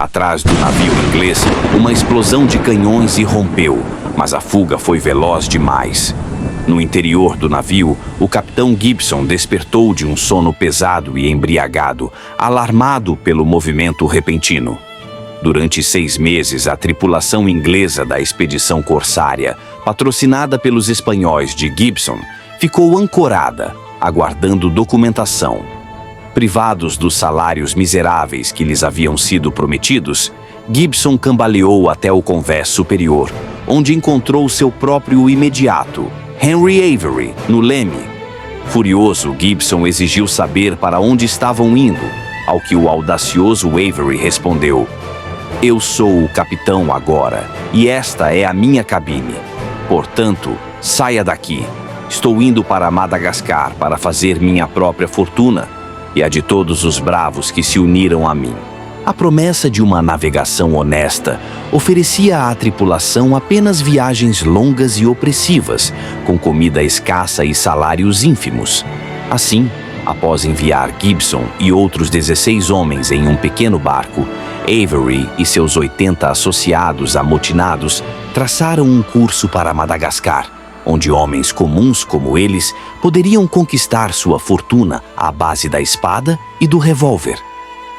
Atrás do navio inglês, uma explosão de canhões irrompeu, mas a fuga foi veloz demais. No interior do navio, o capitão Gibson despertou de um sono pesado e embriagado, alarmado pelo movimento repentino. Durante 6 meses, a tripulação inglesa da expedição corsária, patrocinada pelos espanhóis de Gibson, ficou ancorada, aguardando documentação. Privados dos salários miseráveis que lhes haviam sido prometidos, Gibson cambaleou até o convés superior, onde encontrou seu próprio imediato, Henry Avery, no leme. Furioso, Gibson exigiu saber para onde estavam indo, ao que o audacioso Avery respondeu: "Eu sou o capitão agora, e esta é a minha cabine. Portanto, saia daqui. Estou indo para Madagascar para fazer minha própria fortuna e a de todos os bravos que se uniram a mim." A promessa de uma navegação honesta oferecia à tripulação apenas viagens longas e opressivas, com comida escassa e salários ínfimos. Assim, após enviar Gibson e outros 16 homens em um pequeno barco, Avery e seus 80 associados amotinados traçaram um curso para Madagascar, onde homens comuns como eles poderiam conquistar sua fortuna à base da espada e do revólver.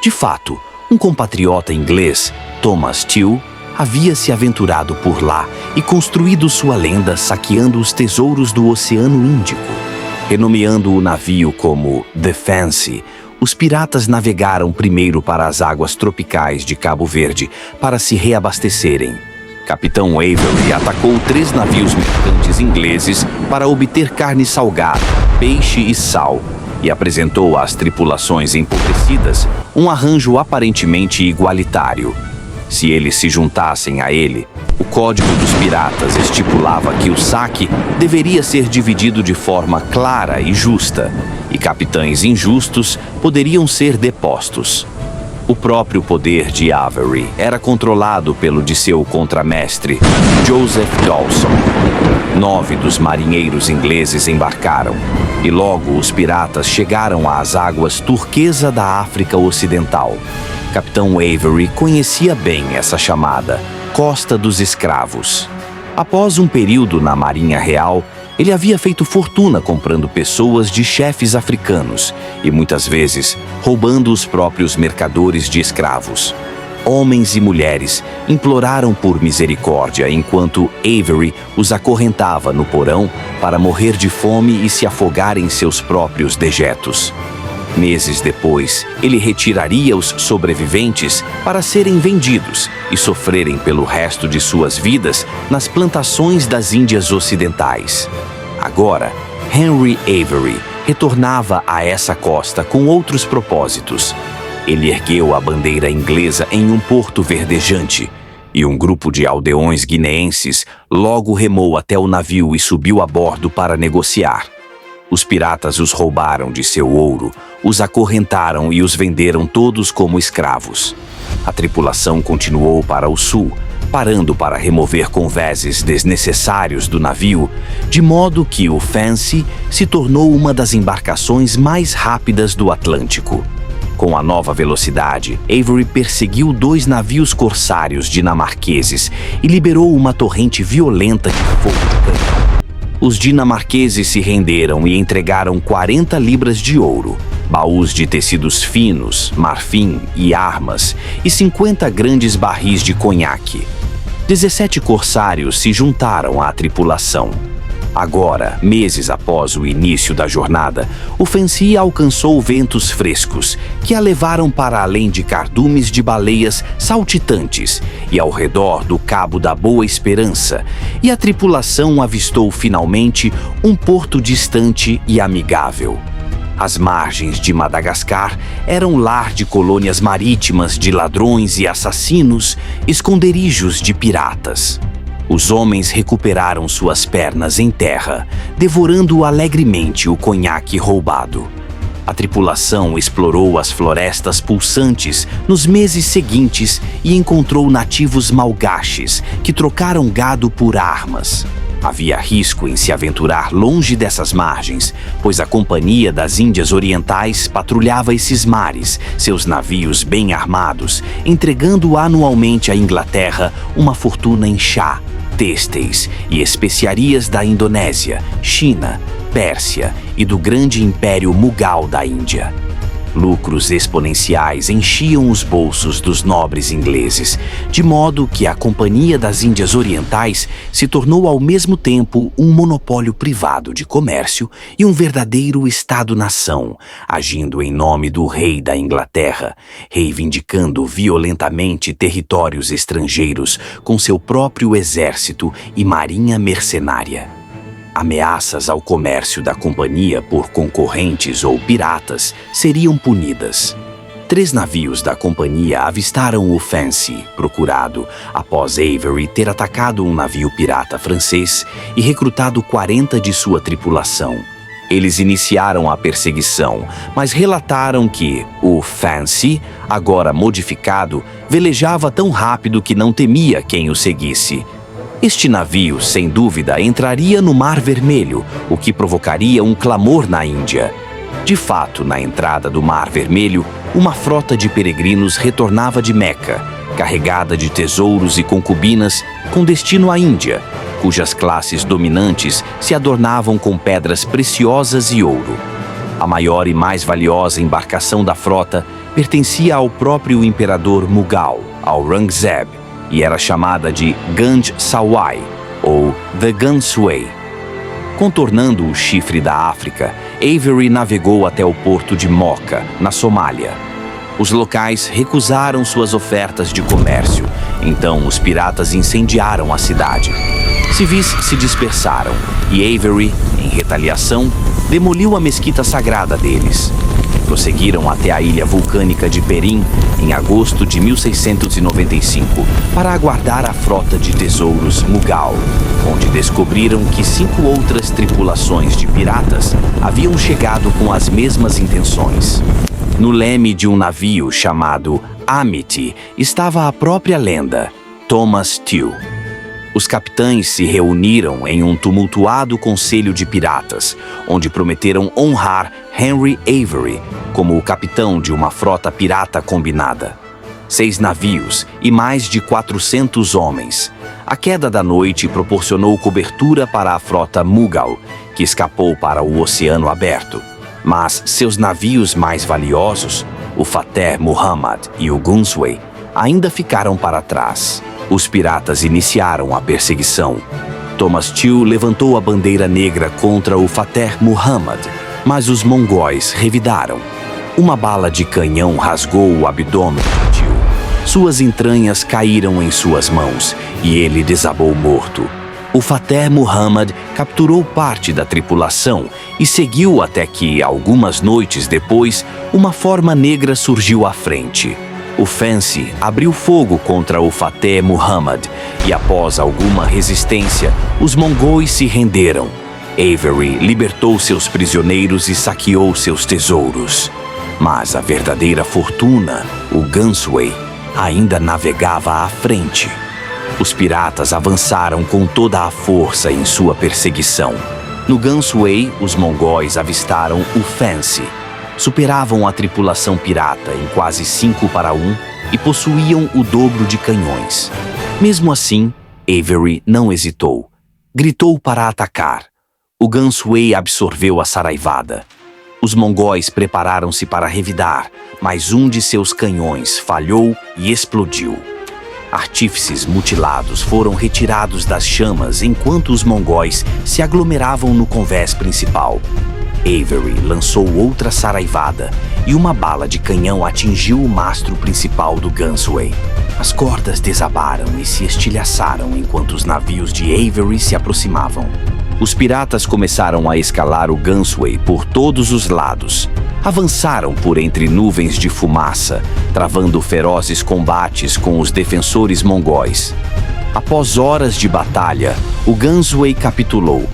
De fato, um compatriota inglês, Thomas Tew, havia se aventurado por lá e construído sua lenda saqueando os tesouros do Oceano Índico. Renomeando o navio como The Fancy, os piratas navegaram primeiro para as águas tropicais de Cabo Verde para se reabastecerem. Capitão Avery atacou 3 navios mercantes ingleses para obter carne salgada, peixe e sal, e apresentou às tripulações empobrecidas um arranjo aparentemente igualitário. Se eles se juntassem a ele, o Código dos Piratas estipulava que o saque deveria ser dividido de forma clara e justa, e capitães injustos poderiam ser depostos. O próprio poder de Avery era controlado pelo de seu contramestre, Joseph Dawson. 9 dos marinheiros ingleses embarcaram, e logo os piratas chegaram às águas turquesa da África Ocidental. Capitão Avery conhecia bem essa chamada Costa dos Escravos. Após um período na Marinha Real, ele havia feito fortuna comprando pessoas de chefes africanos e, muitas vezes, roubando os próprios mercadores de escravos. Homens e mulheres imploraram por misericórdia enquanto Avery os acorrentava no porão para morrer de fome e se afogar em seus próprios dejetos. Meses depois, ele retiraria os sobreviventes para serem vendidos e sofrerem pelo resto de suas vidas nas plantações das Índias Ocidentais. Agora, Henry Avery retornava a essa costa com outros propósitos. Ele ergueu a bandeira inglesa em um porto verdejante, e um grupo de aldeões guineenses logo remou até o navio e subiu a bordo para negociar. Os piratas os roubaram de seu ouro, os acorrentaram e os venderam todos como escravos. A tripulação continuou para o sul, parando para remover convéses desnecessários do navio, de modo que o Fancy se tornou uma das embarcações mais rápidas do Atlântico. Com a nova velocidade, Avery perseguiu 2 navios corsários dinamarqueses e liberou uma torrente violenta de fogo de canhão. Os dinamarqueses se renderam e entregaram 40 libras de ouro, baús de tecidos finos, marfim e armas, e 50 grandes barris de conhaque. 17 corsários se juntaram à tripulação. Agora, meses após o início da jornada, o Fancy alcançou ventos frescos, que a levaram para além de cardumes de baleias saltitantes e ao redor do Cabo da Boa Esperança, e a tripulação avistou finalmente um porto distante e amigável. As margens de Madagascar eram lar de colônias marítimas de ladrões e assassinos, esconderijos de piratas. Os homens recuperaram suas pernas em terra, devorando alegremente o conhaque roubado. A tripulação explorou as florestas pulsantes nos meses seguintes e encontrou nativos malgaches que trocaram gado por armas. Havia risco em se aventurar longe dessas margens, pois a Companhia das Índias Orientais patrulhava esses mares, seus navios bem armados, entregando anualmente à Inglaterra uma fortuna em chá, têxteis e especiarias da Indonésia, China, Pérsia e do grande Império Mughal da Índia. Lucros exponenciais enchiam os bolsos dos nobres ingleses, de modo que a Companhia das Índias Orientais se tornou ao mesmo tempo um monopólio privado de comércio e um verdadeiro Estado-nação, agindo em nome do rei da Inglaterra, reivindicando violentamente territórios estrangeiros com seu próprio exército e marinha mercenária. Ameaças ao comércio da companhia por concorrentes ou piratas seriam punidas. 3 navios da companhia avistaram o Fancy, procurado, após Avery ter atacado um navio pirata francês e recrutado 40 de sua tripulação. Eles iniciaram a perseguição, mas relataram que o Fancy, agora modificado, velejava tão rápido que não temia quem o seguisse. Este navio, sem dúvida, entraria no Mar Vermelho, o que provocaria um clamor na Índia. De fato, na entrada do Mar Vermelho, uma frota de peregrinos retornava de Meca, carregada de tesouros e concubinas, com destino à Índia, cujas classes dominantes se adornavam com pedras preciosas e ouro. A maior e mais valiosa embarcação da frota pertencia ao próprio imperador Mughal, Aurangzeb, e era chamada de Ganj Sawai, ou The Gunsway. Contornando o chifre da África, Avery navegou até o porto de Mocha, na Somália. Os locais recusaram suas ofertas de comércio, então os piratas incendiaram a cidade. Civis se dispersaram e Avery, em retaliação, demoliu a mesquita sagrada deles. Prosseguiram até a ilha vulcânica de Perim em agosto de 1695 para aguardar a frota de tesouros Mughal, onde descobriram que 5 outras tripulações de piratas haviam chegado com as mesmas intenções. No leme de um navio chamado Amity estava a própria lenda, Thomas Tew. Os capitães se reuniram em um tumultuado conselho de piratas, onde prometeram honrar Henry Avery como o capitão de uma frota pirata combinada. 6 navios e mais de 400 homens. A queda da noite proporcionou cobertura para a frota Mughal, que escapou para o Oceano Aberto. Mas seus navios mais valiosos, o Fateh Muhammad e o Gunsway, ainda ficaram para trás. Os piratas iniciaram a perseguição. Thomas Tew levantou a bandeira negra contra o Fateh Muhammad, mas os mongóis revidaram. Uma bala de canhão rasgou o abdômen de Tew. Suas entranhas caíram em suas mãos e ele desabou morto. O Fateh Muhammad capturou parte da tripulação e seguiu até que, algumas noites depois, uma forma negra surgiu à frente. O Fancy abriu fogo contra o Fateh Muhammad e, após alguma resistência, os mongóis se renderam. Avery libertou seus prisioneiros e saqueou seus tesouros. Mas a verdadeira fortuna, o Gunsway, ainda navegava à frente. Os piratas avançaram com toda a força em sua perseguição. No Gunsway, os mongóis avistaram o Fancy. Superavam a tripulação pirata em quase 5-1 e possuíam o dobro de canhões. Mesmo assim, Avery não hesitou. Gritou para atacar. O Gunsway absorveu a saraivada. Os mongóis prepararam-se para revidar, mas um de seus canhões falhou e explodiu. Artífices mutilados foram retirados das chamas enquanto os mongóis se aglomeravam no convés principal. Avery lançou outra saraivada e uma bala de canhão atingiu o mastro principal do Gunsway. As cordas desabaram e se estilhaçaram enquanto os navios de Avery se aproximavam. Os piratas começaram a escalar o Gunsway por todos os lados. Avançaram por entre nuvens de fumaça, travando ferozes combates com os defensores mongóis. Após horas de batalha, o Gunsway capitulou.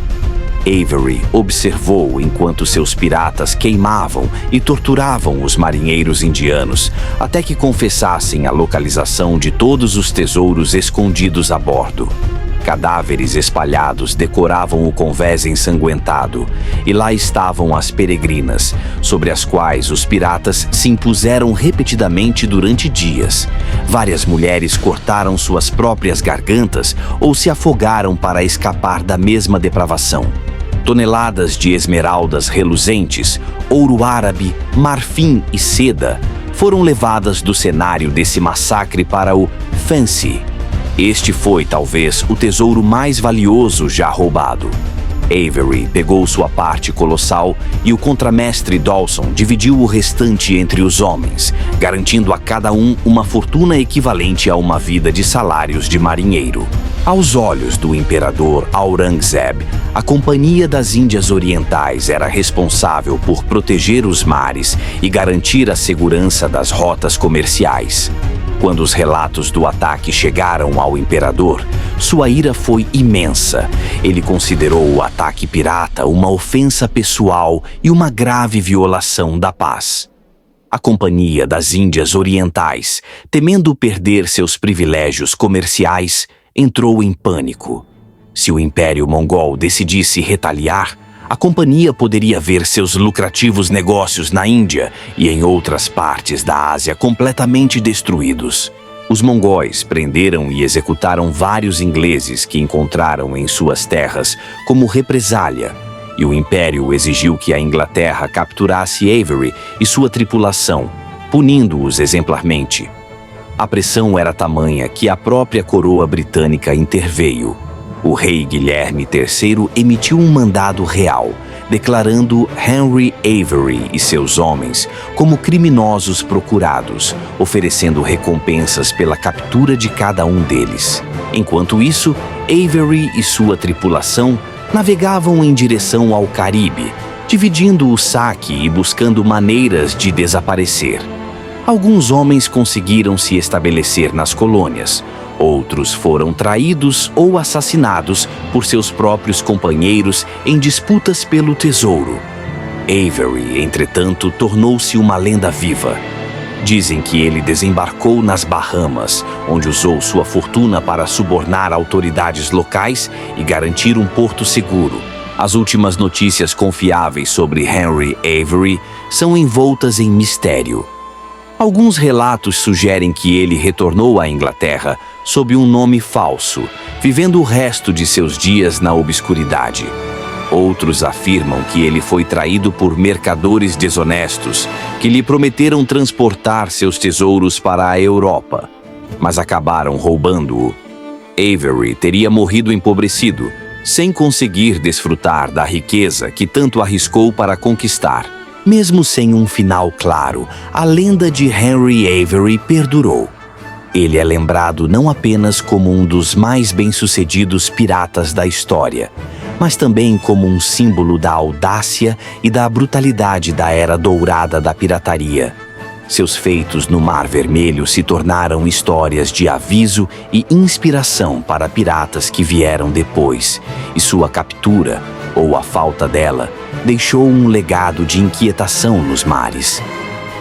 Avery observou enquanto seus piratas queimavam e torturavam os marinheiros indianos até que confessassem a localização de todos os tesouros escondidos a bordo. Cadáveres espalhados decoravam o convés ensanguentado, e lá estavam as peregrinas, sobre as quais os piratas se impuseram repetidamente durante dias. Várias mulheres cortaram suas próprias gargantas ou se afogaram para escapar da mesma depravação. Toneladas de esmeraldas reluzentes, ouro árabe, marfim e seda foram levadas do cenário desse massacre para o Fancy. Este foi, talvez, o tesouro mais valioso já roubado. Avery pegou sua parte colossal e o contramestre Dawson dividiu o restante entre os homens, garantindo a cada um uma fortuna equivalente a uma vida de salários de marinheiro. Aos olhos do imperador Aurangzeb, a Companhia das Índias Orientais era responsável por proteger os mares e garantir a segurança das rotas comerciais. Quando os relatos do ataque chegaram ao imperador, sua ira foi imensa. Ele considerou o ataque pirata uma ofensa pessoal e uma grave violação da paz. A Companhia das Índias Orientais, temendo perder seus privilégios comerciais, entrou em pânico. Se o Império Mongol decidisse retaliar, a companhia poderia ver seus lucrativos negócios na Índia e em outras partes da Ásia completamente destruídos. Os mongóis prenderam e executaram vários ingleses que encontraram em suas terras como represália, e o Império exigiu que a Inglaterra capturasse Avery e sua tripulação, punindo-os exemplarmente. A pressão era tamanha que a própria coroa britânica interveio. O rei Guilherme III emitiu um mandado real, declarando Henry Avery e seus homens como criminosos procurados, oferecendo recompensas pela captura de cada um deles. Enquanto isso, Avery e sua tripulação navegavam em direção ao Caribe, dividindo o saque e buscando maneiras de desaparecer. Alguns homens conseguiram se estabelecer nas colônias. Outros foram traídos ou assassinados por seus próprios companheiros em disputas pelo tesouro. Avery, entretanto, tornou-se uma lenda viva. Dizem que ele desembarcou nas Bahamas, onde usou sua fortuna para subornar autoridades locais e garantir um porto seguro. As últimas notícias confiáveis sobre Henry Avery são envoltas em mistério. Alguns relatos sugerem que ele retornou à Inglaterra sob um nome falso, vivendo o resto de seus dias na obscuridade. Outros afirmam que ele foi traído por mercadores desonestos que lhe prometeram transportar seus tesouros para a Europa, mas acabaram roubando-o. Avery teria morrido empobrecido, sem conseguir desfrutar da riqueza que tanto arriscou para conquistar. Mesmo sem um final claro, a lenda de Henry Avery perdurou. Ele é lembrado não apenas como um dos mais bem-sucedidos piratas da história, mas também como um símbolo da audácia e da brutalidade da era dourada da pirataria. Seus feitos no Mar Vermelho se tornaram histórias de aviso e inspiração para piratas que vieram depois, e sua captura, ou a falta dela, deixou um legado de inquietação nos mares.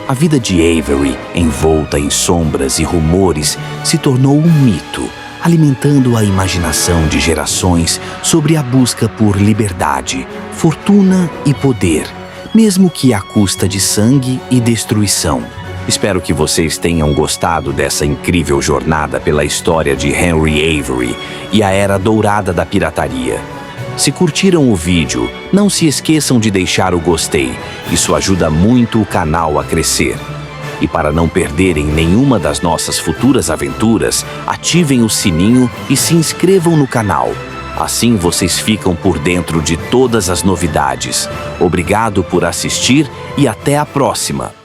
A vida de Avery, envolta em sombras e rumores, se tornou um mito, alimentando a imaginação de gerações sobre a busca por liberdade, fortuna e poder, mesmo que à custa de sangue e destruição. Espero que vocês tenham gostado dessa incrível jornada pela história de Henry Avery e a era dourada da pirataria. Se curtiram o vídeo, não se esqueçam de deixar o gostei, isso ajuda muito o canal a crescer. E para não perderem nenhuma das nossas futuras aventuras, ativem o sininho e se inscrevam no canal. Assim vocês ficam por dentro de todas as novidades. Obrigado por assistir e até a próxima!